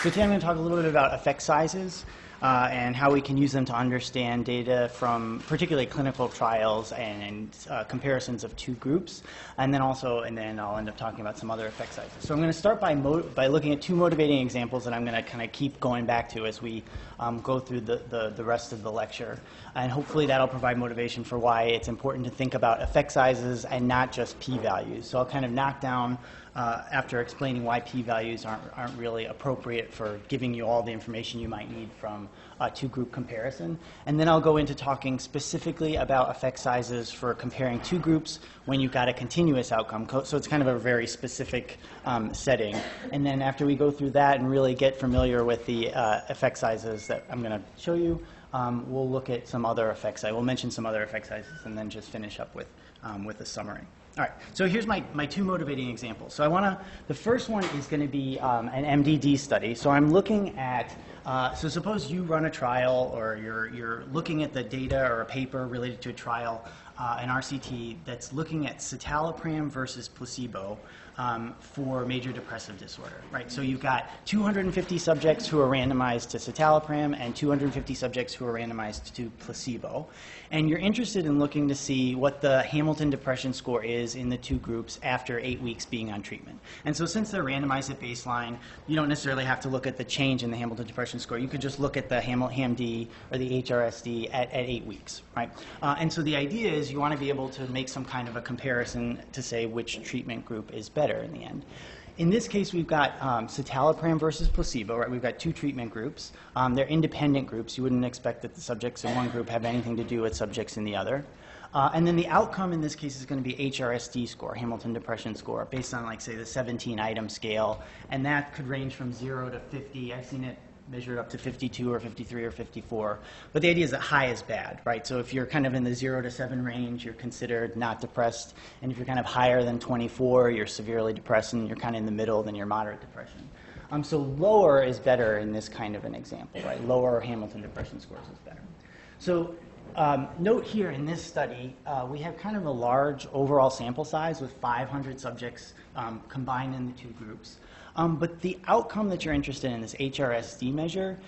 So today I'm going to talk a little bit about effect sizes and how we can use them to understand data from particularly clinical trials and comparisons of two groups. And then I'll end up talking about some other effect sizes. So I'm going to start by looking at two motivating examples that I'm going to kind of keep going back to as we go through the rest of the lecture. And hopefully that'll provide motivation for why it's important to think about effect sizes and not just p-values. So I'll kind of knock down after explaining why p-values aren't really appropriate for giving you all the information you might need from a two-group comparison. And then I'll go into talking specifically about effect sizes for comparing two groups when you've got a continuous outcome. So it's kind of a very specific setting. And then after we go through that and really get familiar with the effect sizes that I'm going to show you, we'll look at some other effect sizes. We'll mention some other effect sizes and then just finish up with a summary. All right, so here's my two motivating examples. So the first one is going to be an MDD study. So I'm looking at, so suppose you run a trial or you're looking at the data or a paper related to a trial, an RCT that's looking at citalopram versus placebo for major depressive disorder, right? So you've got 250 subjects who are randomized to citalopram and 250 subjects who are randomized to placebo. And you're interested in looking to see what the Hamilton Depression Score is in the two groups after 8 weeks being on treatment. And so since they're randomized at baseline, you don't necessarily have to look at the change in the Hamilton Depression Score. You could just look at the HAM-D or the HRSD at 8 weeks, right? And so the idea is you want to be able to make some kind of a comparison to say which treatment group is better in the end. In this case, we've got citalopram versus placebo, right? We've got two treatment groups. They're independent groups. You wouldn't expect that the subjects in one group have anything to do with subjects in the other. And then the outcome in this case is going to be HRSD score, Hamilton Depression Score, based on, like, say, the 17-item scale. And that could range from 0 to 50. I've seen it measured up to 52 or 53 or 54. But the idea is that high is bad, right? So if you're kind of in the 0 to 7 range, you're considered not depressed. And if you're kind of higher than 24, you're severely depressed. And you're kind of in the middle, then you're moderate depression. So lower is better in this kind of an example, right? Lower Hamilton Depression Scores is better. So note here in this study, we have kind of a large overall sample size with 500 subjects combined in the two groups. But the outcome that you're interested in, this HRSD measure,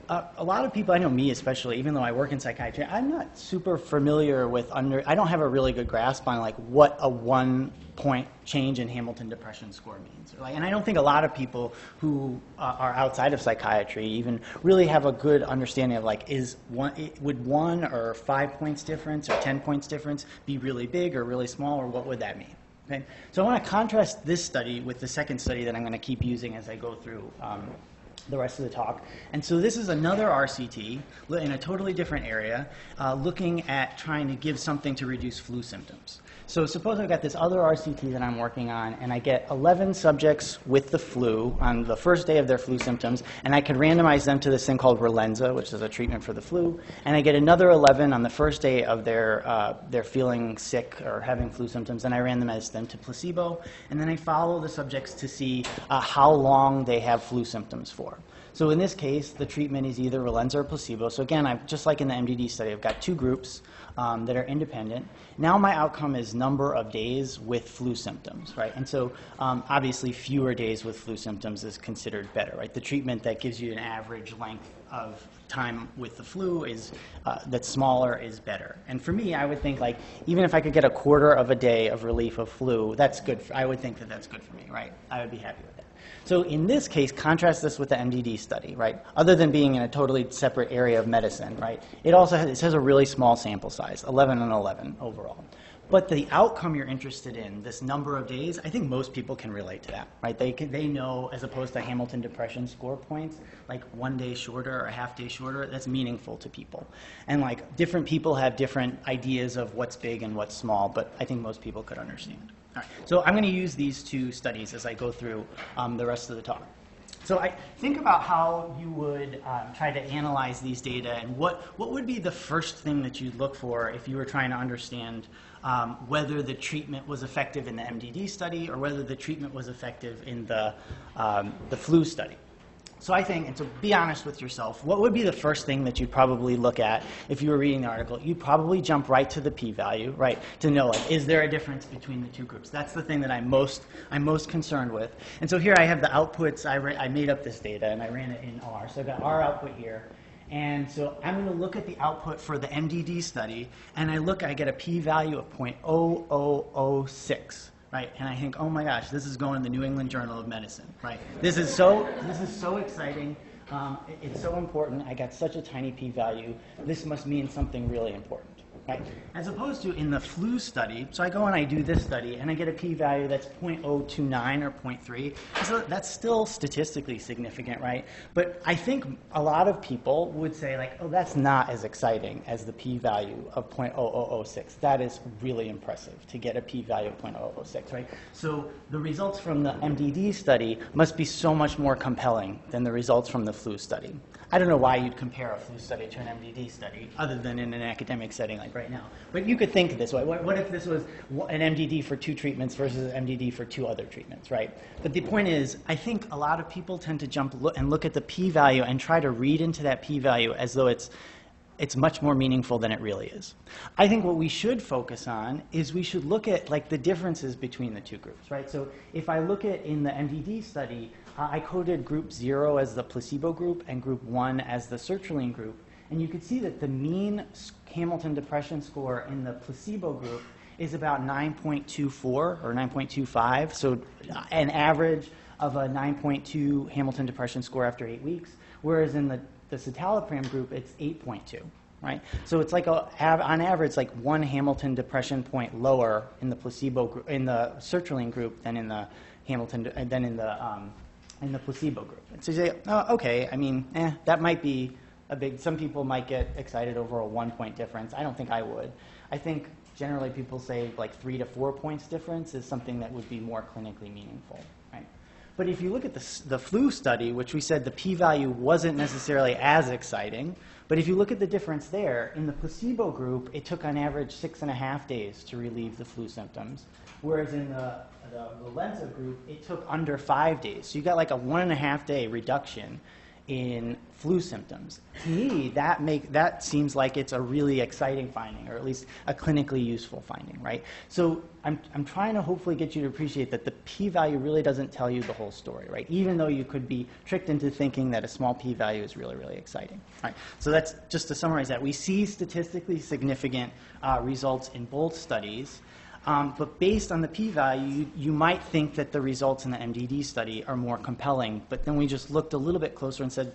a lot of people, I know me especially, even though I work in psychiatry, I'm not super familiar with I don't have a really good grasp on like what a 1-point change in Hamilton Depression Score means. And I don't think a lot of people who are outside of psychiatry even really have a good understanding of like, would 1 or 5 points difference or 10 points difference be really big or really small, or what would that mean? Okay? So I want to contrast this study with the second study that I'm going to keep using as I go through the rest of the talk. And so this is another RCT in a totally different area, looking at trying to give something to reduce flu symptoms. So suppose I've got this other RCT that I'm working on, and I get 11 subjects with the flu on the first day of their flu symptoms, and I could randomize them to this thing called Relenza, which is a treatment for the flu, and I get another 11 on the first day of their feeling sick or having flu symptoms, and I randomize them to placebo, and then I follow the subjects to see how long they have flu symptoms for. So in this case, the treatment is either Relenza or placebo. So again, just like in the MDD study, I've got two groups that are independent. Now my outcome is number of days with flu symptoms, right? And so obviously fewer days with flu symptoms is considered better, right? The treatment that gives you an average length of time with the flu is that's smaller is better. And for me, I would think like even if I could get a quarter of a day of relief of flu, that's good. I would think that that's good for me, right? I would be happy with that. So in this case, contrast this with the MDD study, right? Other than being in a totally separate area of medicine, right? It has a really small sample size, 11 and 11 overall. But the outcome you're interested in, this number of days, I think most people can relate to that, right? They know, as opposed to Hamilton Depression Score points, like 1 day shorter or a half day shorter, that's meaningful to people. And like different people have different ideas of what's big and what's small, but I think most people could understand. All right, so I'm going to use these two studies as I go through the rest of the talk. So I think about how you would try to analyze these data, and what would be the first thing that you'd look for if you were trying to understand whether the treatment was effective in the MDD study or whether the treatment was effective in the flu study. So I think, and so be honest with yourself, what would be the first thing that you'd probably look at if you were reading the article? You'd probably jump right to the p-value, right, to know, like, is there a difference between the two groups? That's the thing that I'm most concerned with. And so here I have the outputs. I made up this data, and I ran it in R. So I've got R output here. And so I'm going to look at the output for the MDD study, and I get a p-value of 0.0006. Right, and I think, oh my gosh, this is going in the New England Journal of Medicine, right? This is so exciting. It's so important. I got such a tiny p-value. This must mean something really important, right? As opposed to in the flu study, so I go and I do this study, and I get a p-value that's 0.029 or 0.3. So that's still statistically significant, right? But I think a lot of people would say, like, oh, that's not as exciting as the p-value of 0.0006. That is really impressive to get a p-value of 0.006, right? So the results from the MDD study must be so much more compelling than the results from the flu study. I don't know why you'd compare a flu study to an MDD study other than in an academic setting like right now. But you could think this way. What if this was an MDD for 2 treatments versus an MDD for 2 other treatments, right? But the point is, I think a lot of people tend to look at the p-value and try to read into that p-value as though it's much more meaningful than it really is. I think what we should focus on is we should look at, like, the differences between the 2 groups, right? So if I look at in the MDD study, I coded group 0 as the placebo group and group 1 as the sertraline group. And you can see that the mean Hamilton Depression score in the placebo group is about 9.24 or 9.25. So an average of a 9.2 Hamilton Depression score after 8 weeks, whereas in the citalopram group, it's 8.2, right? So it's like on average, like 1 Hamilton Depression point lower in the placebo group, in the sertraline group than in the in the placebo group. And so you say, oh, okay, I mean, that might be some people might get excited over a 1-point difference. I don't think I would. I think generally people say like 3 to 4 points difference is something that would be more clinically meaningful, right? But if you look at the flu study, which we said the p-value wasn't necessarily as exciting, but if you look at the difference there, in the placebo group, it took on average 6.5 days to relieve the flu symptoms, whereas in the Lenza group, it took under 5 days. So you got like a 1.5 day reduction in flu symptoms. To me, that seems like it's a really exciting finding, or at least a clinically useful finding, right? So I'm trying to hopefully get you to appreciate that the p-value really doesn't tell you the whole story, right? Even though you could be tricked into thinking that a small p-value is really, really exciting. Right? So that's just to summarize that. We see statistically significant results in both studies. But based on the p-value, you might think that the results in the MDD study are more compelling, but then we just looked a little bit closer and said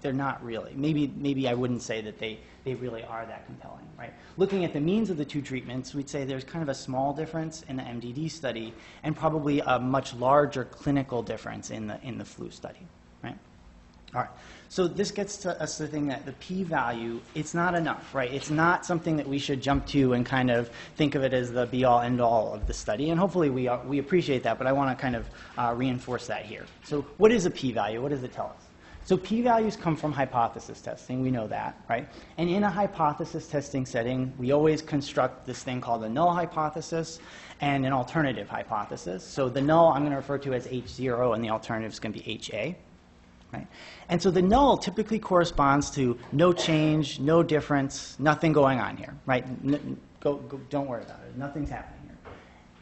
they're not really. Maybe I wouldn't say that they really are that compelling, right? Looking at the means of the 2 treatments, we'd say there's kind of a small difference in the MDD study and probably a much larger clinical difference in the flu study, right? All right. So this gets to us the thing that the p-value, it's not enough, right? It's not something that we should jump to and kind of think of it as the be-all, end-all of the study. And hopefully we appreciate that, but I want to kind of reinforce that here. So what is a p-value? What does it tell us? So p-values come from hypothesis testing. We know that, right? And in a hypothesis testing setting, we always construct this thing called a null hypothesis and an alternative hypothesis. So the null I'm going to refer to as H0, and the alternative is going to be HA. Right? And so the null typically corresponds to no change, no difference, nothing going on here. Right? Don't worry about it. Nothing's happening here.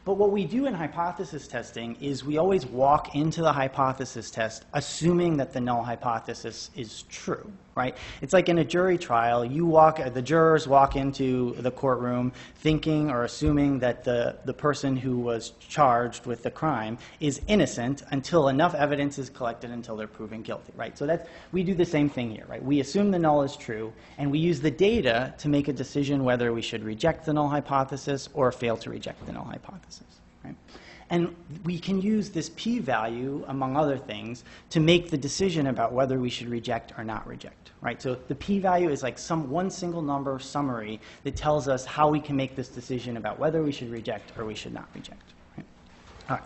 But what we do in hypothesis testing is we always walk into the hypothesis test assuming that the null hypothesis is true. Right? It's like in a jury trial, the jurors walk into the courtroom thinking or assuming that the person who was charged with the crime is innocent until enough evidence is collected until they're proven guilty, right? So we do the same thing here, right? We assume the null is true, and we use the data to make a decision whether we should reject the null hypothesis or fail to reject the null hypothesis, right? And we can use this p-value, among other things, to make the decision about whether we should reject or not reject, right? So the p-value is like one single number summary that tells us how we can make this decision about whether we should reject or we should not reject. Right? All right.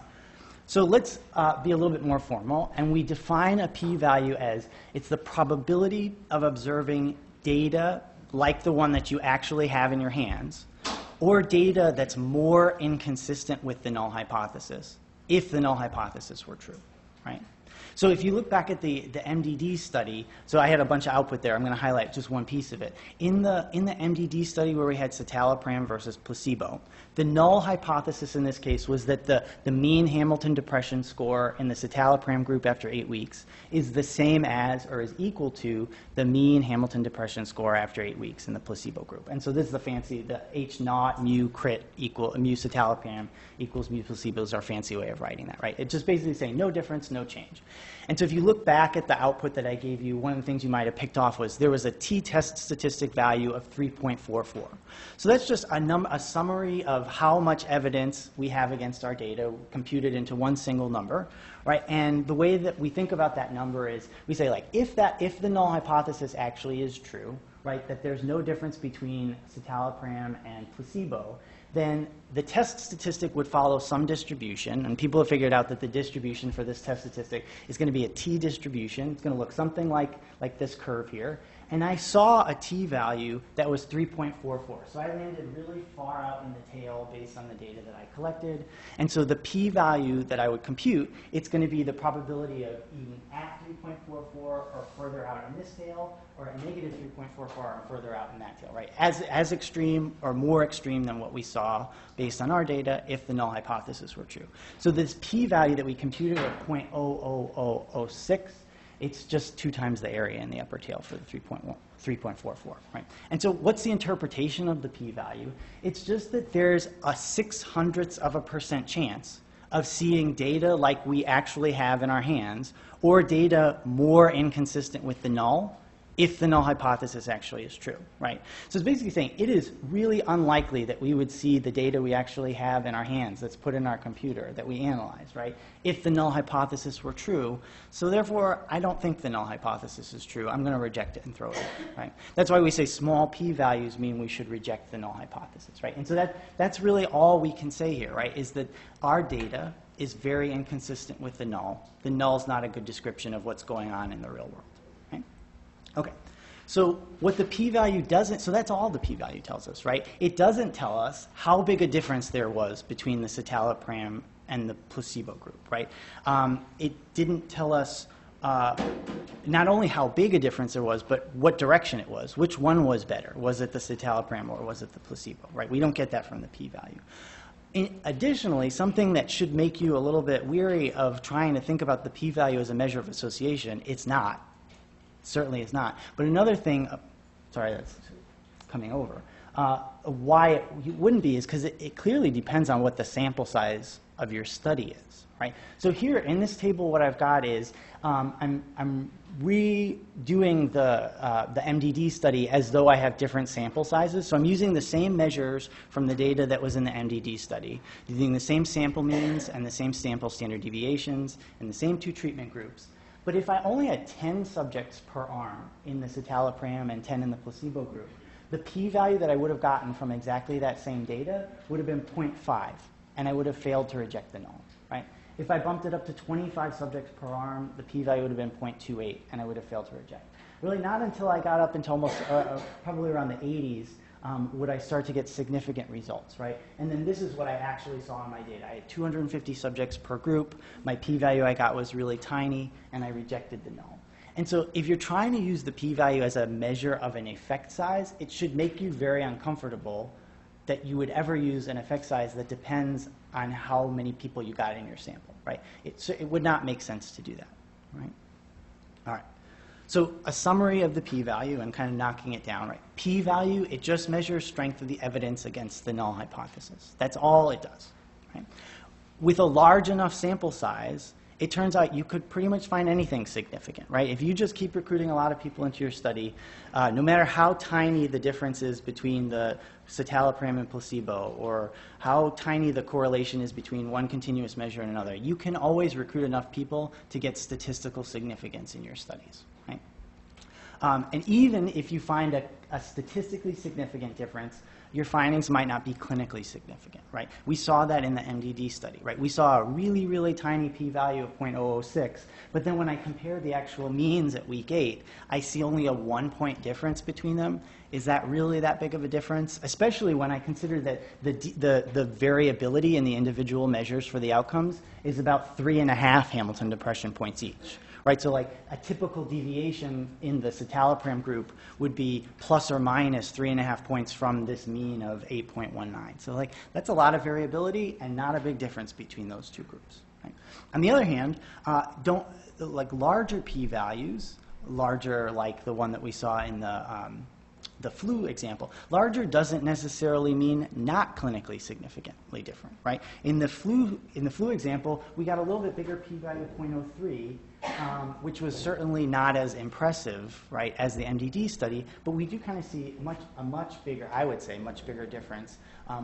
So let's be a little bit more formal, and we define a p-value as it's the probability of observing data like the one that you actually have in your hands, or data that's more inconsistent with the null hypothesis, if the null hypothesis were true, right? So if you look back at the MDD study, so I had a bunch of output there. I'm going to highlight just one piece of it. In the MDD study where we had citalopram versus placebo, the null hypothesis in this case was that the mean Hamilton depression score in the citalopram group after 8 weeks is the same as or is equal to the mean Hamilton depression score after 8 weeks in the placebo group. And so this is the fancy, the H naught mu crit equal mu citalopram equals mu placebo is our fancy way of writing that, right? It's just basically saying no difference, no change. And so if you look back at the output that I gave you, one of the things you might have picked off was there was a t-test statistic value of 3.44. So that's just a summary of how much evidence we have against our data computed into one single number, right? And the way that we think about that number is we say, like, if the null hypothesis actually is true, right, that there's no difference between citalopram and placebo, then the test statistic would follow some distribution, and people have figured out that the distribution for this test statistic is going to be a t-distribution. It's going to look something like this curve here. And I saw a t-value that was 3.44. So I landed really far out in the tail based on the data that I collected. And so the p-value that I would compute, it's going to be the probability of even at 3.44 or further out in this tail, or at negative 3.44 or further out in that tail, right? As extreme or more extreme than what we saw based on our data if the null hypothesis were true. So this p-value that we computed at 0.00006, it's just 2 times the area in the upper tail for the 3.44, right? And so what's the interpretation of the p-value? It's just that there's a 0.06% chance of seeing data like we actually have in our hands, or data more inconsistent with the null, if the null hypothesis actually is true, right? So it's basically saying it is really unlikely that we would see the data we actually have in our hands that's put in our computer that we analyze, right, if the null hypothesis were true. So therefore, I don't think the null hypothesis is true. I'm going to reject it and throw it away, right? That's why we say small p-values mean we should reject the null hypothesis, right? And so that's really all we can say here, right, is that our data is very inconsistent with the null. The null is not a good description of what's going on in the real world. Okay, so what the p-value doesn't, so that's all the p-value tells us, right? It doesn't tell us how big a difference there was between the citalopram and the placebo group, right? It didn't tell us not only how big a difference there was, but what direction it was. Which one was better? Was it the citalopram or was it the placebo, right? We don't get that from the p-value. Additionally, something that should make you a little bit weary of trying to think about the p-value as a measure of association, it's not. Certainly is not. But another thing, sorry, that's coming over, why it wouldn't be is because it clearly depends on what the sample size of your study is, right? So here in this table, what I've got is I'm redoing the MDD study as though I have different sample sizes. So I'm using the same measures from the data that was in the MDD study, using the same sample means and the same sample standard deviations and the same 2 treatment groups. But if I only had 10 subjects per arm in the citalopram and 10 in the placebo group, the p-value that I would have gotten from exactly that same data would have been 0.5, and I would have failed to reject the null, right? If I bumped it up to 25 subjects per arm, the p-value would have been 0.28, and I would have failed to reject. Really not until I got up into almost probably around the 80s would I start to get significant results, right? And then this is what I actually saw in my data. I had 250 subjects per group. My p-value I got was really tiny, and I rejected the null. And so if you're trying to use the p-value as a measure of an effect size, it should make you very uncomfortable that you would ever use an effect size that depends on how many people you got in your sample, right? It would not make sense to do that, right? All right. So a summary of the p-value and kind of knocking it down, right? P-value, it just measures strength of the evidence against the null hypothesis. That's all it does, right? With a large enough sample size, it turns out you could pretty much find anything significant, right? If you just keep recruiting a lot of people into your study, no matter how tiny the difference is between the citalopram and placebo, or how tiny the correlation is between one continuous measure and another, you can always recruit enough people to get statistical significance in your studies. And even if you find a statistically significant difference, your findings might not be clinically significant, right? We saw that in the MDD study, right? We saw a really, really tiny p-value of 0.006, but then when I compare the actual means at week 8, I see only a 1-point difference between them. Is that really that big of a difference? Especially when I consider that the variability in the individual measures for the outcomes is about 3.5 Hamilton depression points each. Right, so like a typical deviation in the citalopram group would be plus or minus 3.5 points from this mean of 8.19. So like that's a lot of variability and not a big difference between those two groups. Right? On the other hand, like larger p-values, larger like the one that we saw in the flu example, larger doesn't necessarily mean not clinically significantly different, right? In the flu example, we got a little bit bigger p-value of 0.03, which was certainly not as impressive, right, as the MDD study, but we do kind of see a much bigger, I would say, much bigger difference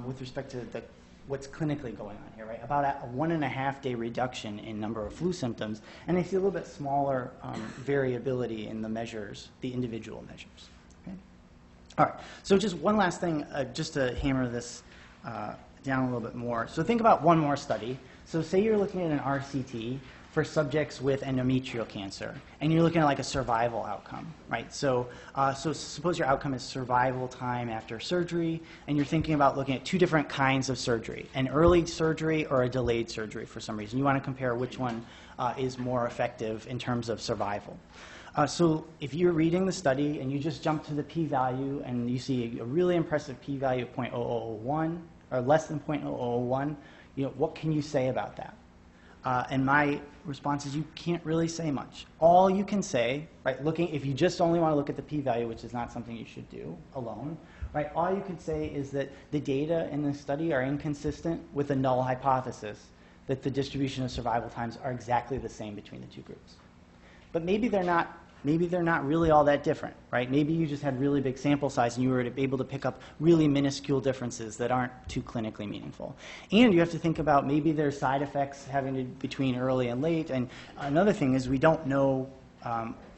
with respect to what's clinically going on here, right? About a 1.5-day reduction in number of flu symptoms, and I see a little bit smaller variability in the measures, the individual measures. All right, so just one last thing, just to hammer this down a little bit more. So think about one more study. So say you're looking at an RCT for subjects with endometrial cancer, and you're looking at like a survival outcome, right? So suppose your outcome is survival time after surgery, and you're thinking about looking at two different kinds of surgery, an early surgery or a delayed surgery for some reason. You want to compare which one is more effective in terms of survival. So if you're reading the study and you just jump to the p-value and you see a really impressive p-value of 0.0001 or less than 0.0001, what can you say about that? And my response is you can't really say much. All you can say, right, if you just only want to look at the p-value, which is not something you should do alone, right, all you can say is that the data in this study are inconsistent with the null hypothesis that the distribution of survival times are exactly the same between the two groups. But maybe they're not really all that different, right? Maybe you just had really big sample size and you were able to pick up really minuscule differences that aren't too clinically meaningful. And you have to think about maybe there's side effects between early and late. And another thing is we don't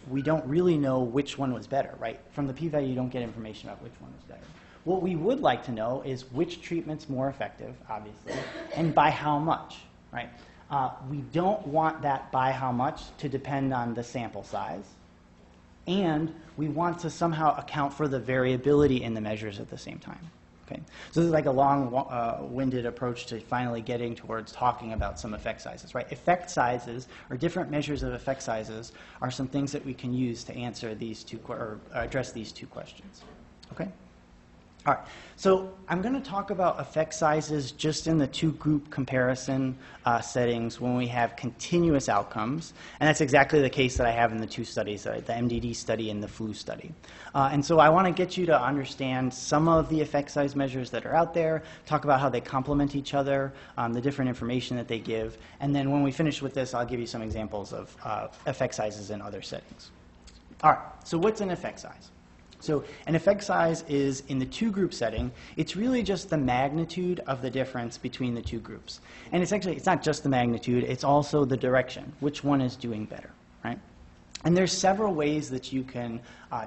really know which one was better, right? From the p-value, you don't get information about which one was better. What we would like to know is which treatment's more effective, obviously, and by how much, right? We don't want that by how much to depend on the sample size, and we want to somehow account for the variability in the measures at the same time. Okay? So this is like a long-winded approach to finally getting towards talking about some effect sizes, right? Effect sizes, or different measures of effect sizes, are some things that we can use to answer these two, or address these two questions. Okay? All right, so I'm going to talk about effect sizes just in the two-group comparison settings when we have continuous outcomes, and that's exactly the case that I have in the two studies, the MDD study and the flu study. And so I want to get you to understand some of the effect size measures that are out there, talk about how they complement each other, the different information that they give, and then when we finish with this, I'll give you some examples of effect sizes in other settings. All right, so what's an effect size? So an effect size is, in the two-group setting, it's really just the magnitude of the difference between the two groups. And it's not just the magnitude, it's also the direction, which one is doing better, right? And there's several ways that you can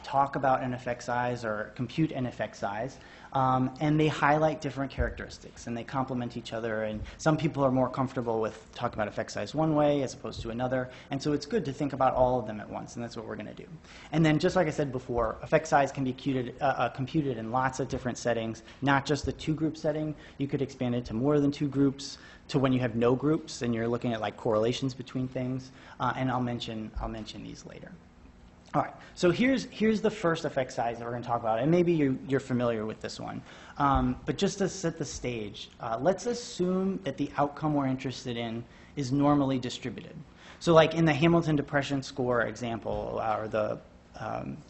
talk about an effect size or compute an effect size. And they highlight different characteristics, and they complement each other. And some people are more comfortable with talking about effect size one way as opposed to another. And so it's good to think about all of them at once, and that's what we're going to do. And then, just like I said before, effect size can be computed in lots of different settings, not just the two-group setting. You could expand it to more than two groups, to when you have no groups and you're looking at like correlations between things. And I'll mention these later. All right, so here's the first effect size that we're going to talk about, and maybe you're familiar with this one. But just to set the stage, let's assume that the outcome we're interested in is normally distributed. So like in the Hamilton Depression Score example, or the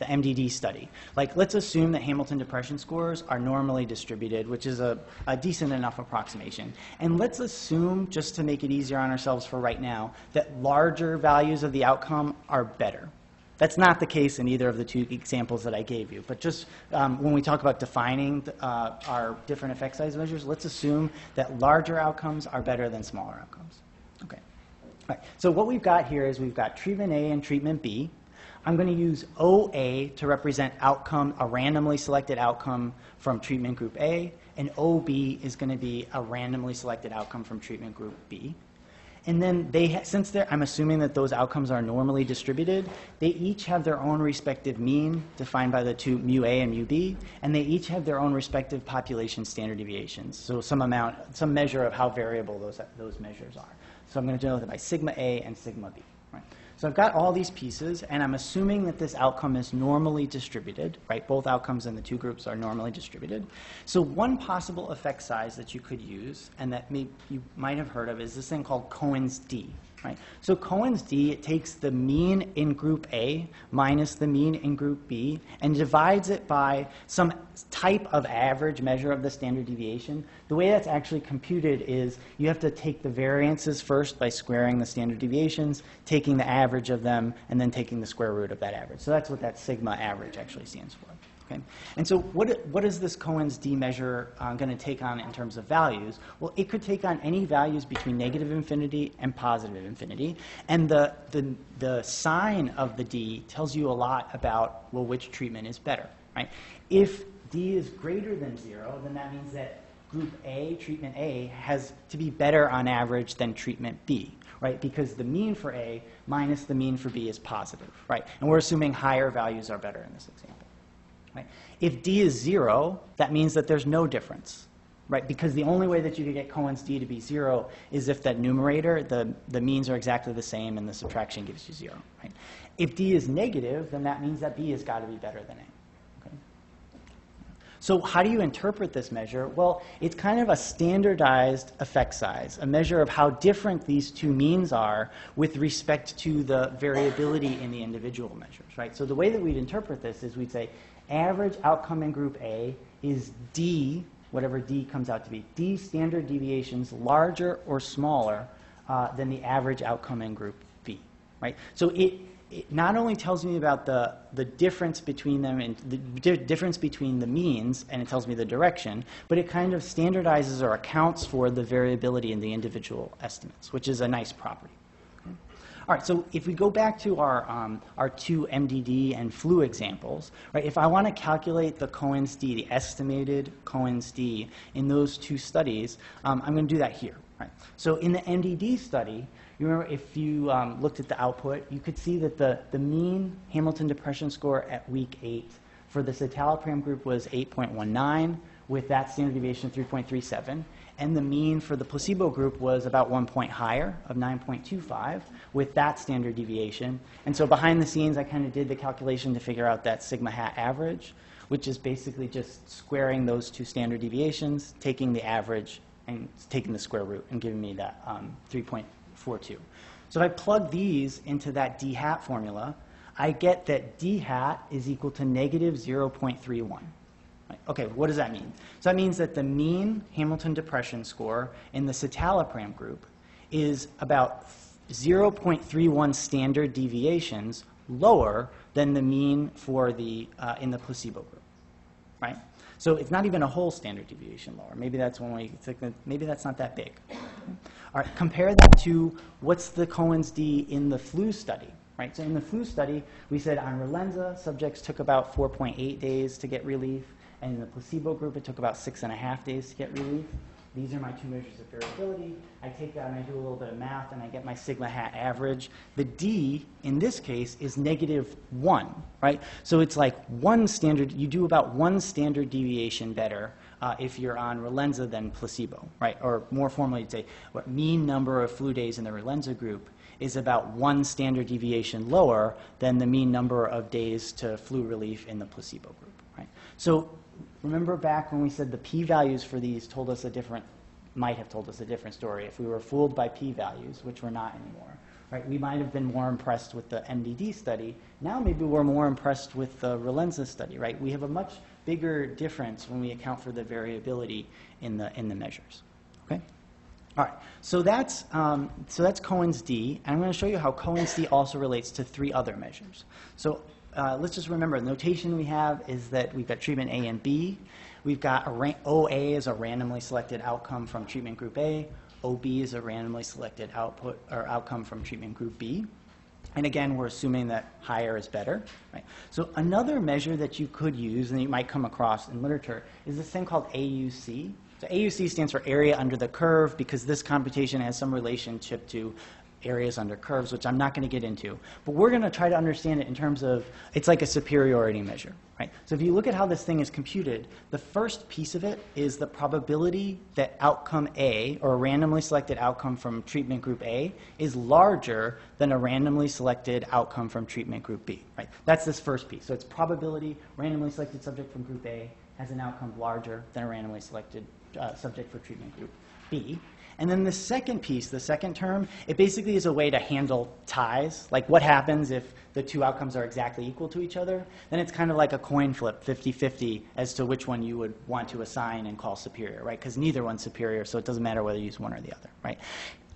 MDD study, like let's assume that Hamilton Depression scores are normally distributed, which is a decent enough approximation. And let's assume, just to make it easier on ourselves for right now, that larger values of the outcome are better. That's not the case in either of the two examples that I gave you. But just when we talk about defining our different effect size measures, let's assume that larger outcomes are better than smaller outcomes. Okay. All right. So what we've got here is we've got treatment A and treatment B. I'm going to use OA to represent outcome, a randomly selected outcome from treatment group A, and OB is going to be a randomly selected outcome from treatment group B. And then I'm assuming that those outcomes are normally distributed, they each have their own respective mean, defined by the two mu A and mu B, and they each have their own respective population standard deviations. So some measure of how variable those measures are. So I'm going to denote it by sigma A and sigma B. Right? So I've got all these pieces, and I'm assuming that this outcome is normally distributed, right? Both outcomes in the two groups are normally distributed. So one possible effect size that you could use, and that you might have heard of, is this thing called Cohens D, right? So Cohens D, it takes the mean in group A minus the mean in group B and divides it by some type of average measure of the standard deviation. The way that's actually computed is you have to take the variances first by squaring the standard deviations, taking the average of them, and then taking the square root of that average. So that's what that sigma average actually stands for. Okay? And so what is this Cohens D measure going to take on in terms of values? Well, it could take on any values between negative infinity and positive infinity. And the sign of the D tells you a lot about, well, which treatment is better. Right? If D is greater than 0, then that means that group A, treatment A, has to be better on average than treatment B, right? Because the mean for A minus the mean for B is positive, right? And we're assuming higher values are better in this example, right? If D is 0, that means that there's no difference, right? Because the only way that you could get Cohens D to be 0 is if that numerator, the means are exactly the same and the subtraction gives you 0, right? If D is negative, then that means that B has got to be better than A. So how do you interpret this measure? Well, it's kind of a standardized effect size, a measure of how different these two means are with respect to the variability in the individual measures, right? So the way that we'd interpret this is we'd say average outcome in group A is D, whatever D comes out to be, D standard deviations larger or smaller than the average outcome in group B, right? So it not only tells me about the difference between them and the difference between the means, and it tells me the direction, but it kind of standardizes or accounts for the variability in the individual estimates, which is a nice property. Okay. All right, so if we go back to our two MDD and flu examples, right, if I want to calculate the Cohens D, the estimated Cohens D in those two studies, I'm going to do that here. Right. So in the MDD study, you remember if you looked at the output, you could see that the mean Hamilton Depression Score at week 8 for the citalopram group was 8.19, with that standard deviation 3.37, and the mean for the placebo group was about 1 point higher of 9.25, with that standard deviation. And so behind the scenes, I kind of did the calculation to figure out that sigma hat average, which is basically just squaring those two standard deviations, taking the average, and taking the square root and giving me that 3.42. So if I plug these into that D hat formula, I get that D hat is equal to negative 0.31. Right? Okay, what does that mean? So that means that the mean Hamilton Depression Score in the citalopram group is about 0.31 standard deviations lower than the mean for the in the placebo group, right? So it's not even a whole standard deviation lower. Maybe that's one way you think that maybe that's not that big. All right, compare that to what's the Cohens D in the flu study, right? So in the flu study, we said on Relenza, subjects took about 4.8 days to get relief, and in the placebo group, it took about 6.5 days to get relief. These are my two measures of variability. I take that and I do a little bit of math, and I get my sigma hat average. The D, in this case, is -1, right? So it's like one standard, you do about one standard deviation better if you're on Relenza than placebo, right? Or more formally, you'd say what mean number of flu days in the Relenza group is about one standard deviation lower than the mean number of days to flu relief in the placebo group, right? So remember back when we said the p-values for these might have told us a different story. If we were fooled by p-values, which we're not anymore, right? We might have been more impressed with the MDD study. Now maybe we're more impressed with the Relenza study, right? We have a much bigger difference when we account for the variability in the measures, okay? All right, so that's Cohens D, and I'm going to show you how Cohens D also relates to 3 other measures. So let's just remember, the notation we have is that we've got treatment A and B. We've got OA is a randomly selected outcome from treatment group A. OB is a randomly selected outcome from treatment group B. And again, we're assuming that higher is better, right? So another measure that you could use, and you might come across in literature, is this thing called AUC. So AUC stands for area under the curve, because this computation has some relationship to areas under curves, which I'm not going to get into. But we're going to try to understand it in terms of, it's like a superiority measure, right? So if you look at how this thing is computed, the first piece of it is the probability that outcome A, or a randomly selected outcome from treatment group A, is larger than a randomly selected outcome from treatment group B, right? That's this first piece. So it's probability, randomly selected subject from group A has an outcome larger than a randomly selected subject for treatment group B. And then the second piece, the second term, it basically is a way to handle ties. Like what happens if the two outcomes are exactly equal to each other? Then it's kind of like a coin flip, 50-50, as to which one you would want to assign and call superior, right? Because neither one's superior, so it doesn't matter whether you use one or the other, right?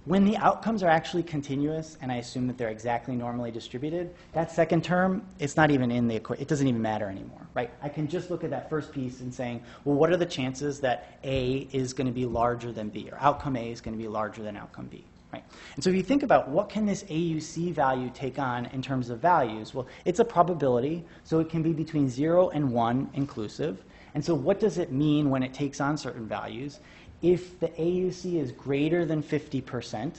When the outcomes are actually continuous, and I assume that they're exactly normally distributed, that second term, it's not even in the equation. It doesn't even matter anymore, right? I can just look at that first piece and saying, well, what are the chances that A is going to be larger than B, or outcome A is going to be larger than outcome B, right? And so if you think about what can this AUC value take on in terms of values, well, it's a probability, so it can be between 0 and 1 inclusive. And so what does it mean when it takes on certain values? If the AUC is greater than 50%,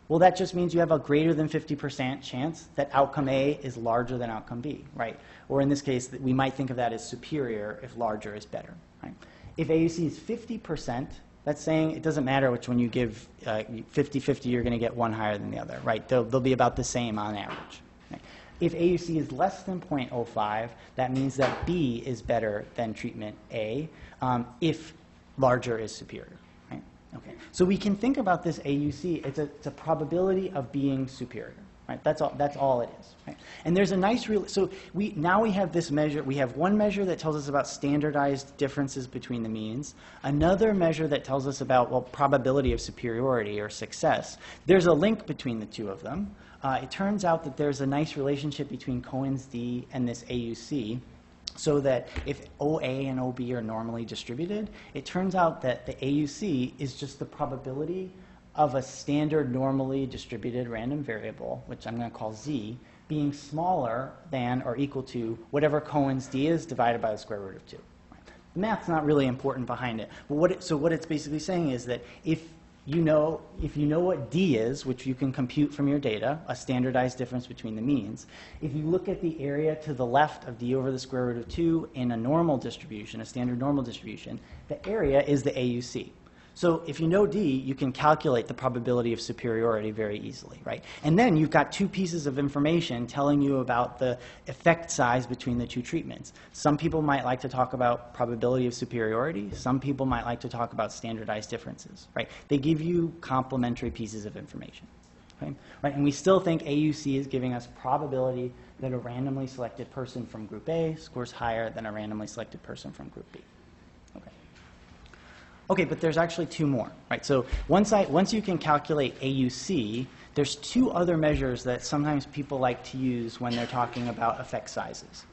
well, that just means you have a greater than 50% chance that outcome A is larger than outcome B, right? Or in this case, we might think of that as superior if larger is better, right? If AUC is 50%, that's saying it doesn't matter which one you give 50-50, you're going to get one higher than the other, right? They'll be about the same on average. Right? If AUC is less than 0.05, that means that B is better than treatment A if larger is superior, right? Okay. So we can think about this AUC, it's a probability of being superior, right? That's all it is, right? And there's a nice so now we have this measure, we have one measure that tells us about standardized differences between the means, another measure that tells us about, well, probability of superiority or success. There's a link between the two of them. It turns out that there's a nice relationship between Cohens D and this AUC, so that if OA and OB are normally distributed, it turns out that the AUC is just the probability of a standard normally distributed random variable, which I'm going to call Z, being smaller than or equal to whatever Cohens D is divided by the square root of 2. The math's not really important behind it, but so what it's basically saying is that if you know what D is, which you can compute from your data, a standardized difference between the means, if you look at the area to the left of D over the square root of 2 in a normal distribution, a standard normal distribution, the area is the AUC. So if you know D, you can calculate the probability of superiority very easily, right? And then you've got two pieces of information telling you about the effect size between the two treatments. Some people might like to talk about probability of superiority. Some people might like to talk about standardized differences, right? They give you complementary pieces of information, okay? Right? And we still think AUC is giving us probability that a randomly selected person from group A scores higher than a randomly selected person from group B. Okay, but there's actually two more, right? So once you can calculate AUC, there's two other measures that sometimes people like to use when they're talking about effect sizes.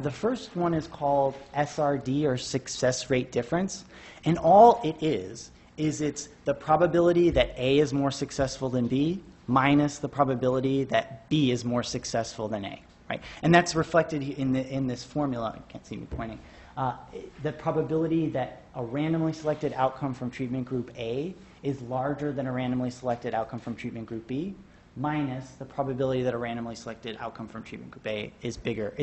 The first one is called SRD, or success rate difference, and all it is it's the probability that A is more successful than B minus the probability that B is more successful than A, right? And that's reflected in this formula. I can't see me pointing. The probability that a randomly selected outcome from treatment group A is larger than a randomly selected outcome from treatment group B, minus the probability that a randomly selected outcome from treatment group A is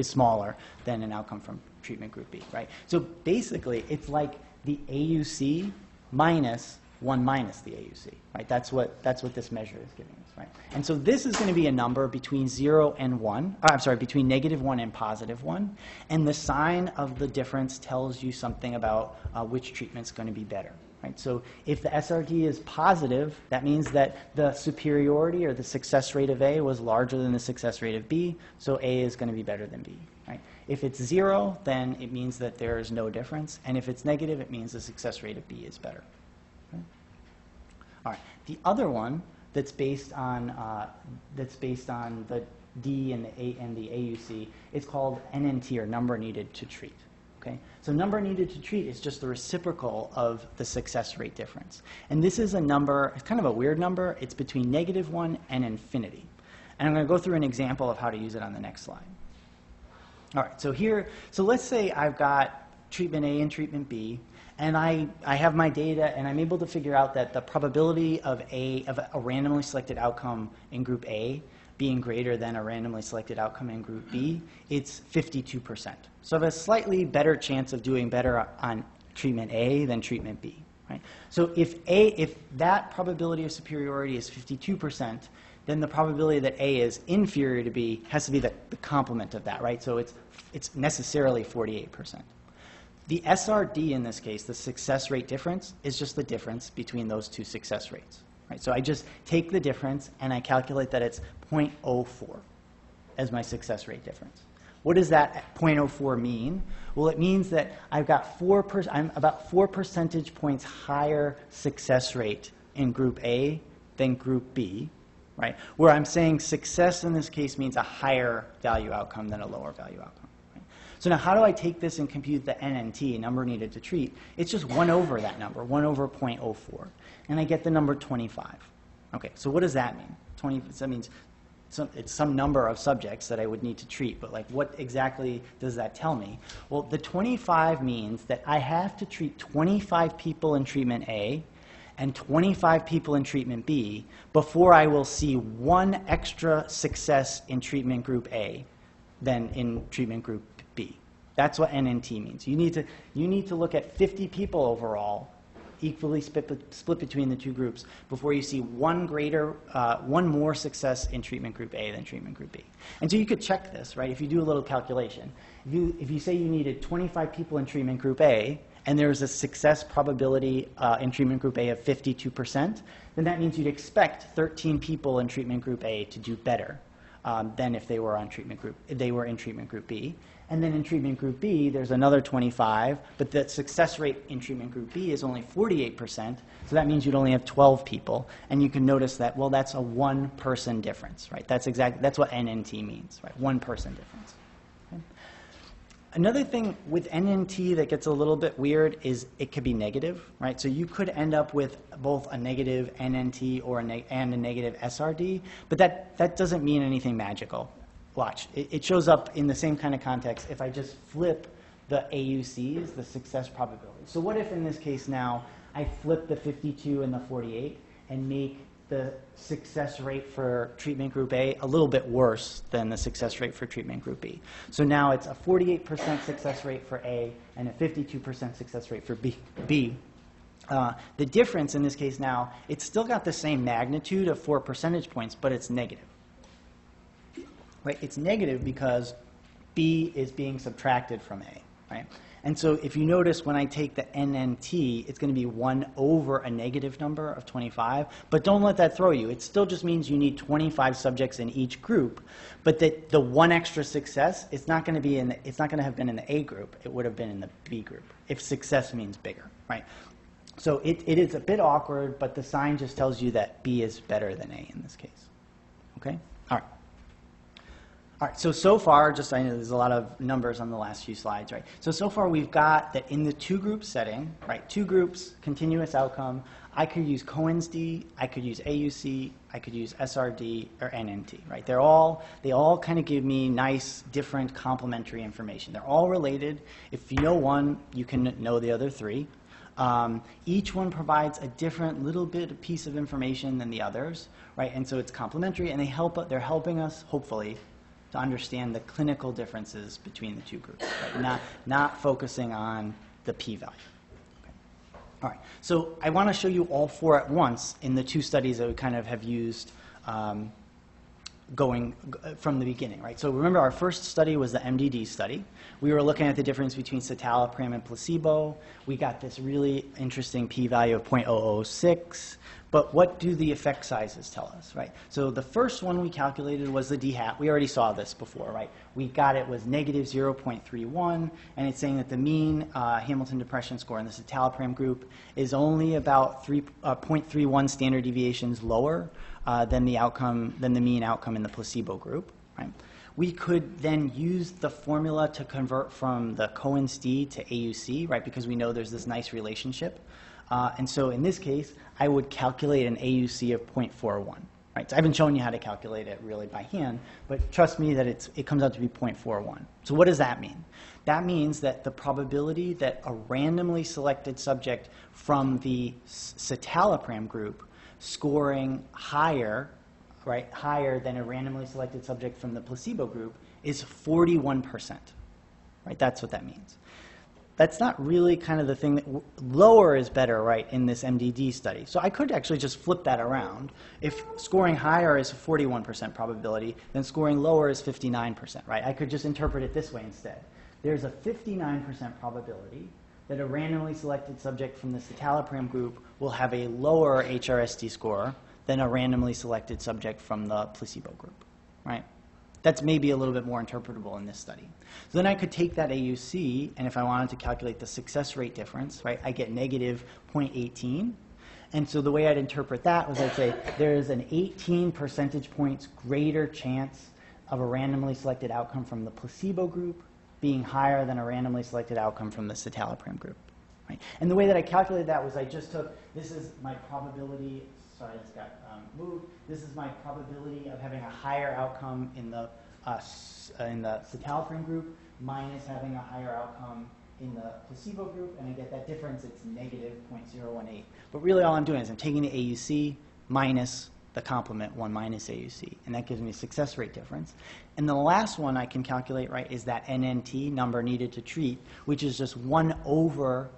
smaller than an outcome from treatment group B, right? So basically, it's like the AUC minus 1 minus the AUC, right? That's what this measure is giving us, right? And so this is going to be a number between 0 and 1, between -1 and +1, and the sign of the difference tells you something about which treatment's going to be better, right? So if the SRD is positive, that means that the superiority or the success rate of A was larger than the success rate of B, so A is going to be better than B, right? If it's 0, then it means that there is no difference, and if it's negative, it means the success rate of B is better. All right. The other one that's based on the D and the AUC is called NNT, or number needed to treat. Okay. So number needed to treat is just the reciprocal of the success rate difference, and this is a number. It's kind of a weird number. It's between -1 and infinity, And I'm going to go through an example of how to use it on the next slide. All right, so let's say I've got treatment A and treatment B, and I have my data, and I'm able to figure out that the probability of a randomly selected outcome in group A being greater than a randomly selected outcome in group B, it's 52%. So I have a slightly better chance of doing better on treatment A than treatment B. Right? So if that probability of superiority is 52%, then the probability that A is inferior to B has to be the complement of that, right? So it's necessarily 48%. The SRD in this case, the success rate difference, is just the difference between those two success rates. Right? So I just take the difference and I calculate that it's 0.04 as my success rate difference. What does that 0.04 mean? Well, it means that I've got I'm about 4 percentage points higher success rate in group A than group B, right? Where I'm saying success in this case means a higher value outcome than a lower value outcome. Right? So now how do I take this and compute the NNT, number needed to treat? It's just 1 over that number, 1 over 0.04. And I get the number 25. Okay, so what does that mean? That means it's some number of subjects that I would need to treat, but like what exactly does that tell me? Well, the 25 means that I have to treat 25 people in treatment A and 25 people in treatment B before I will see 1 extra success in treatment group A than in treatment group B. That's what NNT means. You need to look at 50 people overall, equally split between the two groups, before you see one more success in treatment group A than treatment group B. And so you could check this, right? If you do a little calculation, if you say you needed 25 people in treatment group A, and there's a success probability in treatment group A of 52%, then that means you'd expect 13 people in treatment group A to do better than if they were in treatment group B. And then in treatment group B, there's another 25, but the success rate in treatment group B is only 48%, so that means you'd only have 12 people. And you can notice that, well, that's a 1-person difference, right? That's what NNT means, right? 1-person difference. Okay? Another thing with NNT that gets a little bit weird is it could be negative, right? So you could end up with both a negative NNT and a negative SRD, but that doesn't mean anything magical. Watch, it shows up in the same kind of context if I just flip the AUCs, the success probability. So what if in this case now I flip the 52 and the 48 and make the success rate for treatment group A a little bit worse than the success rate for treatment group B. So now it's a 48% success rate for A and a 52% success rate for B. The difference in this case now, it's still got the same magnitude of 4 percentage points, but it's negative. Right? It's negative because B is being subtracted from A. Right? And so if you notice when I take the NNT, it's going to be 1 over a negative number of 25. But don't let that throw you. It still just means you need 25 subjects in each group. But that the 1 extra success, it's not going to have been in the A group. It would have been in the B group if success means bigger. Right? So it is a bit awkward, but the sign just tells you that B is better than A in this case. Okay? All right. All right, so far, I know there's a lot of numbers on the last few slides, right? So far we've got that in the 2-group setting, right? 2 groups, continuous outcome. I could use Cohens D, I could use AUC, I could use SRD or NNT, right? They all kind of give me nice, different, complementary information. They're all related. If you know one, you can know the other 3. Each one provides a different little piece of information than the others, right? And so it's complementary, and they're helping us, hopefully, to understand the clinical differences between the 2 groups, right? Not focusing on the p-value. Okay. All right, so I want to show you all 4 at once in the 2 studies that we kind of have used going from the beginning, right? So remember our first study was the MDD study. We were looking at the difference between citalopram and placebo. We got this really interesting p-value of 0.006. But what do the effect sizes tell us, right? So the first one we calculated was the d-hat. We already saw this before, right? We got it was negative 0.31, and it's saying that the mean Hamilton Depression score in the citalopram group is only about 0.31 standard deviations lower than the mean outcome in the placebo group, right? We could then use the formula to convert from the Cohens D to AUC, right? Because we know there's this nice relationship. And so in this case, I would calculate an AUC of 0.41. Right? So I haven't shown you how to calculate it really by hand, but trust me that it comes out to be 0.41. So what does that mean? That means that the probability that a randomly selected subject from the citalopram group scoring higher, right, higher than a randomly selected subject from the placebo group is 41%. Right? That's what that means. That's not really kind of the thing that lower is better, right, in this MDD study. So I could actually just flip that around. If scoring higher is a 41% probability, then scoring lower is 59%, right? I could just interpret it this way instead. There's a 59% probability that a randomly selected subject from the citalopram group will have a lower HRSD score than a randomly selected subject from the placebo group, right? That's maybe a little bit more interpretable in this study. So then I could take that AUC, and if I wanted to calculate the success rate difference, right, I get negative 0.18. And so the way I'd interpret that was I'd say there is an 18 percentage points greater chance of a randomly selected outcome from the placebo group being higher than a randomly selected outcome from the citalopram group. Right? And the way that I calculated that was I just took, this is my probability, sorry, this got moved. This is my probability of having a higher outcome in the citalopram group minus having a higher outcome in the placebo group, and I get that difference. It's negative 0.018. But really all I'm doing is I'm taking the AUC minus the complement 1 minus AUC, and that gives me a success rate difference. And the last one I can calculate, right, is that NNT, number needed to treat, which is just 1 over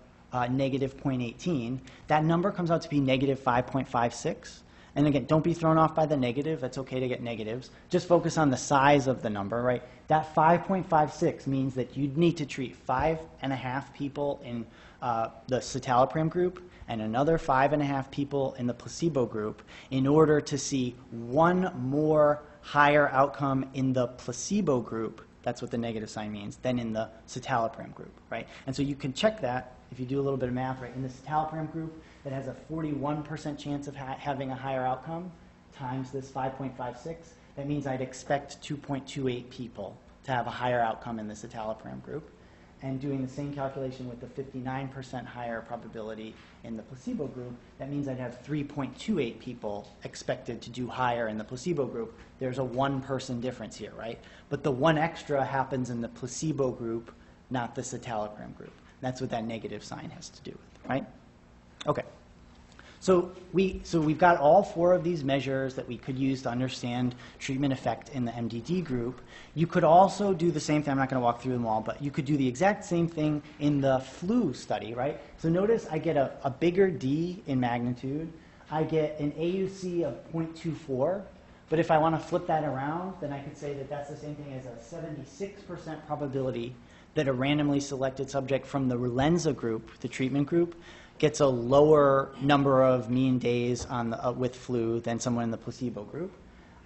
negative 0.18. That number comes out to be negative 5.56. And again, don't be thrown off by the negative. That's okay to get negatives. Just focus on the size of the number, right? That 5.56 means that you'd need to treat 5.5 people in the citalopram group and another 5.5 people in the placebo group in order to see one more higher outcome in the placebo group, that's what the negative sign means, than in the citalopram group, right? And so you can check that if you do a little bit of math, right? In the citalopram group, that has a 41% chance of having a higher outcome times this 5.56. That means I'd expect 2.28 people to have a higher outcome in the citalopram group. And doing the same calculation with the 59% higher probability in the placebo group, that means I'd have 3.28 people expected to do higher in the placebo group. There's a one-person difference here, right? But the one extra happens in the placebo group, not the citalopram group. That's what that negative sign has to do with, right? Okay. So we've got all 4 of these measures that we could use to understand treatment effect in the MDD group. You could also do the same thing. I'm not going to walk through them all, but you could do the exact same thing in the flu study, right? So notice I get a bigger D in magnitude. I get an AUC of 0.24. But if I want to flip that around, then I could say that that's the same thing as a 76% probability that a randomly selected subject from the Relenza group, the treatment group, gets a lower number of mean days on the, with flu than someone in the placebo group.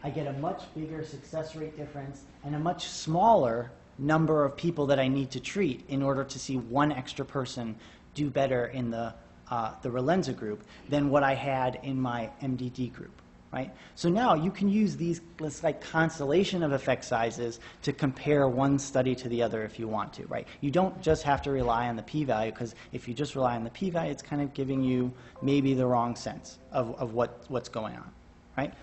I get a much bigger success rate difference and a much smaller number of people that I need to treat in order to see one extra person do better in the Relenza group than what I had in my MDD group. Right? So now you can use these like constellation of effect sizes to compare one study to the other if you want to. Right? You don't just have to rely on the p-value, because if you just rely on the p-value, it's kind of giving you maybe the wrong sense of what's going on. Right?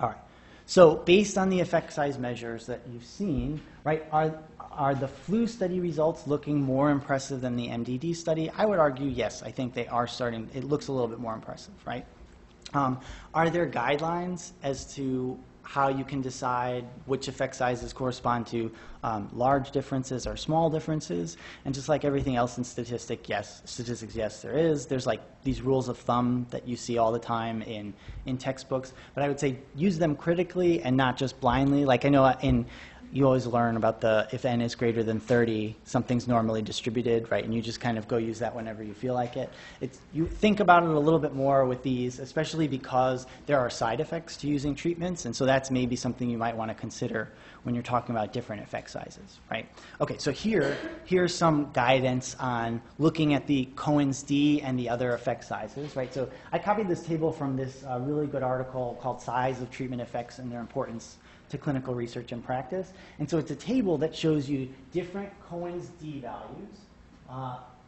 All right. So based on the effect size measures that you've seen, right, are the flu study results looking more impressive than the MDD study? I would argue yes. I think they are starting. It looks a little bit more impressive. Right? Are there guidelines as to how you can decide which effect sizes correspond to large differences or small differences? And just like everything else in statistics, yes, there is. There's like these rules of thumb that you see all the time in textbooks. But I would say use them critically and not just blindly. Like I know you always learn about if n is greater than 30, something's normally distributed, right? And you just kind of go use that whenever you feel like it. You think about it a little bit more with these, especially because there are side effects to using treatments, and so that's maybe something you might want to consider when you're talking about different effect sizes, right? Okay, so here's some guidance on looking at the Cohens D and the other effect sizes, right? So I copied this table from this really good article called Size of Treatment Effects and Their Importance to Clinical Research and Practice. And so it's a table that shows you different Cohens D values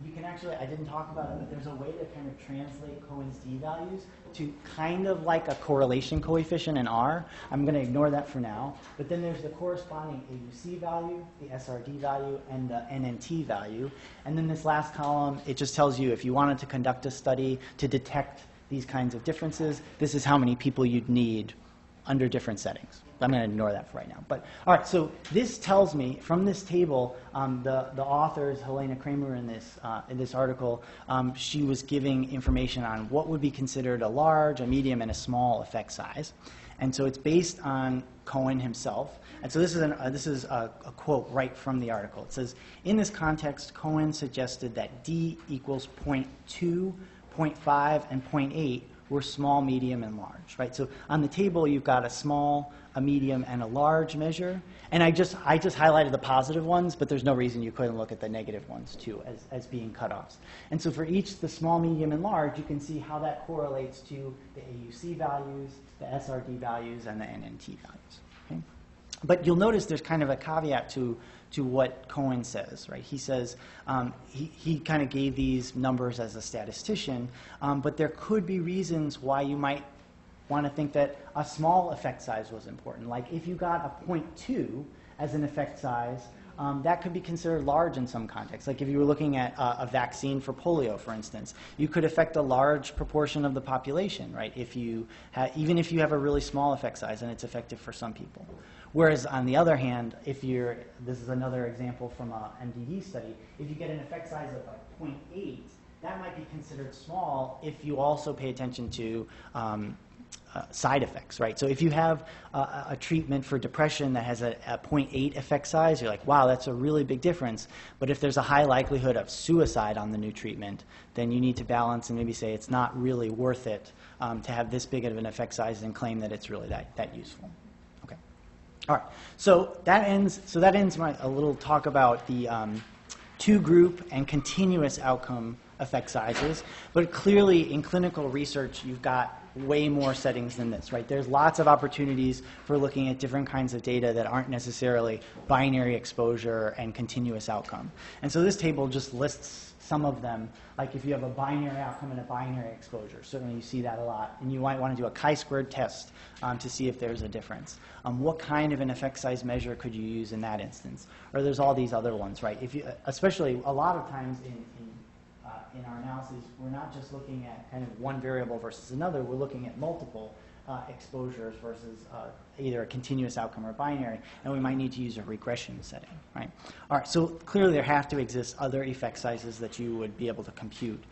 you can actually, I didn't talk about it, but there's a way to kind of translate Cohen's D values to kind of like a correlation coefficient in R. I'm going to ignore that for now. But then there's the corresponding AUC value, the SRT value, and the NNT value. And then this last column, it just tells you if you wanted to conduct a study to detect these kinds of differences, this is how many people you'd need under different settings. I'm going to ignore that for right now. But all right, so this tells me from this table, the authors, Helena Kramer, in this article, she was giving information on what would be considered a large, a medium, and a small effect size. And so it's based on Cohen himself. And so this is a quote right from the article. It says, in this context, Cohen suggested that D equals 0.2, 0.5, and 0.8 were small, medium, and large, right? So on the table, you've got a small, a medium, and a large measure. And I just highlighted the positive ones, but there's no reason you couldn't look at the negative ones, too, as being cutoffs. And so for each, the small, medium, and large, you can see how that correlates to the AUC values, the SRT values, and the NNT values, okay? But you'll notice there's kind of a caveat to what Cohen says, right? He says he kind of gave these numbers as a statistician, but there could be reasons why you might want to think that a small effect size was important. Like if you got a 0.2 as an effect size, that could be considered large in some contexts. Like if you were looking at a vaccine for polio, for instance, you could affect a large proportion of the population, right? Even if you have a really small effect size and it's effective for some people. Whereas on the other hand, this is another example from a MDD study, if you get an effect size of like 0.8, that might be considered small if you also pay attention to side effects, right? So if you have a treatment for depression that has a 0.8 effect size, you're like, wow, that's a really big difference. But if there's a high likelihood of suicide on the new treatment, then you need to balance and maybe say it's not really worth it to have this big of an effect size and claim that it's really that useful. Okay. All right. So that ends a little talk about the two-group and continuous outcome effect sizes. But clearly, in clinical research, you've got way more settings than this, right? There's lots of opportunities for looking at different kinds of data that aren't necessarily binary exposure and continuous outcome. And so this table just lists some of them, like if you have a binary outcome and a binary exposure. Certainly you see that a lot. And you might want to do a chi-squared test to see if there's a difference. What kind of an effect size measure could you use in that instance? Or there's all these other ones, right? Especially a lot of times in our analyses, we're not just looking at kind of one variable versus another. We're looking at multiple exposures versus either a continuous outcome or binary, and we might need to use a regression setting, right? All right, so clearly there have to exist other effect sizes that you would be able to compute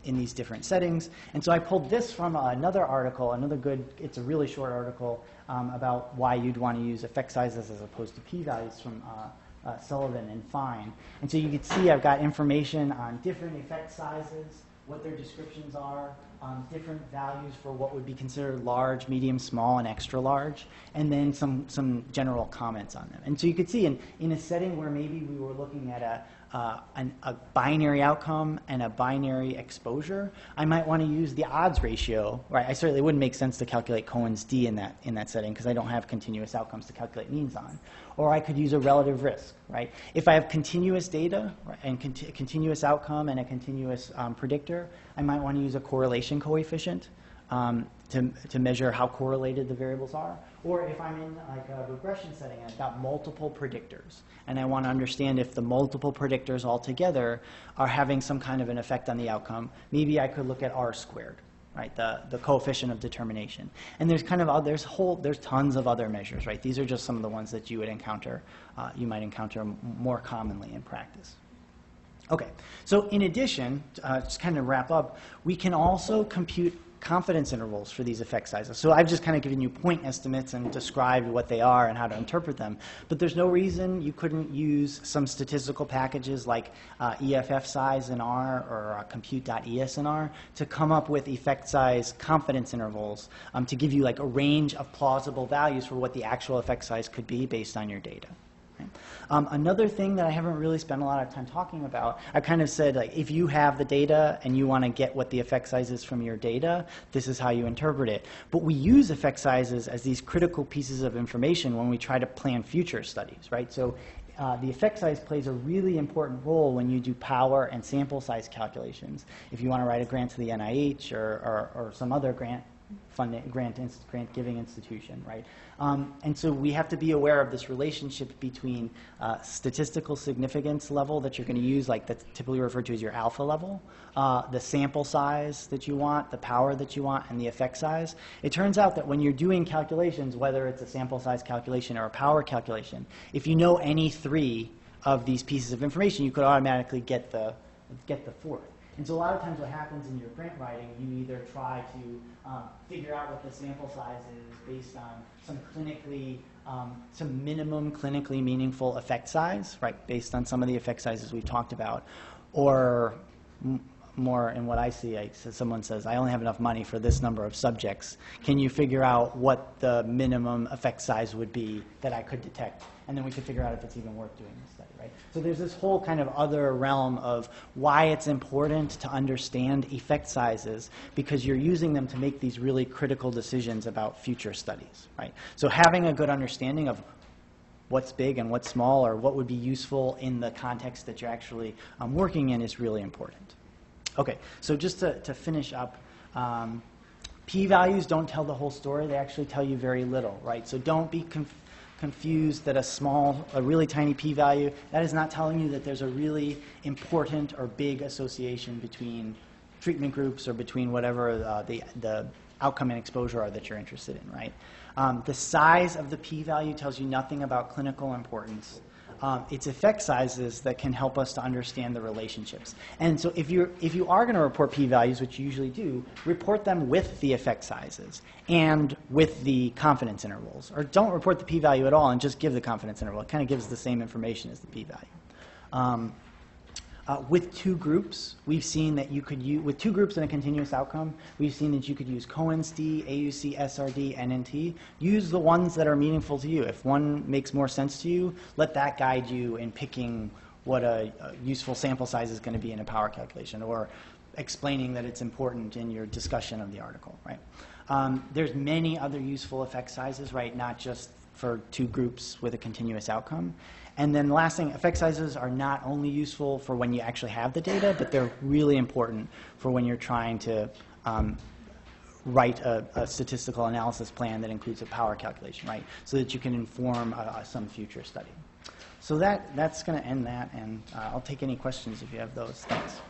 in these different settings. And so I pulled this from another article, it's a really short article about why you'd want to use effect sizes as opposed to p-values from Sullivan and Fine. And so you can see I've got information on different effect sizes, what their descriptions are, different values for what would be considered large, medium, small, and extra large, and then some general comments on them. And so you could see in a setting where maybe we were looking at a binary outcome and a binary exposure, I might want to use the odds ratio, right? I certainly wouldn't make sense to calculate Cohen's D in that setting because I don't have continuous outcomes to calculate means on. Or I could use a relative risk, right? If I have continuous data and continuous outcome and a continuous predictor, I might want to use a correlation coefficient to measure how correlated the variables are. Or if I'm in like a regression setting and I've got multiple predictors and I want to understand if the multiple predictors altogether are having some kind of an effect on the outcome, maybe I could look at R squared, right? The coefficient of determination. And there's there's tons of other measures, right? These are just some of the ones that you would encounter, you might encounter more commonly in practice. Okay, so in addition, just kind of wrap up, we can also compute confidence intervals for these effect sizes. So I've just kind of given you point estimates and described what they are and how to interpret them. But there's no reason you couldn't use some statistical packages like EFF size in R or compute.es in R to come up with effect size confidence intervals to give you like a range of plausible values for what the actual effect size could be based on your data. Another thing that I haven't really spent a lot of time talking about, I kind of said, like, if you have the data and you want to get what the effect size is from your data, this is how you interpret it. But we use effect sizes as these critical pieces of information when we try to plan future studies, right? So the effect size plays a really important role when you do power and sample size calculations. If you want to write a grant to the NIH or some other grant giving institution, right? And so we have to be aware of this relationship between statistical significance level that you're going to use, like that's typically referred to as your alpha level, the sample size that you want, the power that you want, and the effect size. It turns out that when you're doing calculations, whether it's a sample size calculation or a power calculation, if you know any three of these pieces of information, you could automatically get the fourth. And so a lot of times what happens in your grant writing, you either try to figure out what the sample size is based on some minimum clinically meaningful effect size, right, based on some of the effect sizes we've talked about, or more in what I see, someone says, I only have enough money for this number of subjects. Can you figure out what the minimum effect size would be that I could detect? And then we could figure out if it's even worth doing the study, right? So there's this whole kind of other realm of why it's important to understand effect sizes, because you're using them to make these really critical decisions about future studies, right? So having a good understanding of what's big and what's small, or what would be useful in the context that you're actually working in, is really important. Okay, so just to finish up, p-values don't tell the whole story. They actually tell you very little, right? So don't be confused that a really tiny p-value, that is not telling you that there's a really important or big association between treatment groups or between whatever the outcome and exposure are that you're interested in, right? The size of the p-value tells you nothing about clinical importance. It's effect sizes that can help us to understand the relationships. And so if you are going to report p-values, which you usually do, report them with the effect sizes and with the confidence intervals. Or don't report the p-value at all and just give the confidence interval. It kind of gives the same information as the p-value. With two groups, we've seen that you could use, with two groups and a continuous outcome, we've seen that you could use Cohens D, AUC, SRT, NNT. Use the ones that are meaningful to you. If one makes more sense to you, let that guide you in picking what a useful sample size is going to be in a power calculation, or explaining that it's important in your discussion of the article, right? There's many other useful effect sizes, right, not just for two groups with a continuous outcome. And then the last thing, effect sizes are not only useful for when you actually have the data, but they're really important for when you're trying to write a statistical analysis plan that includes a power calculation, right? So that you can inform some future study. So that's going to end that, and I'll take any questions if you have those. Thanks.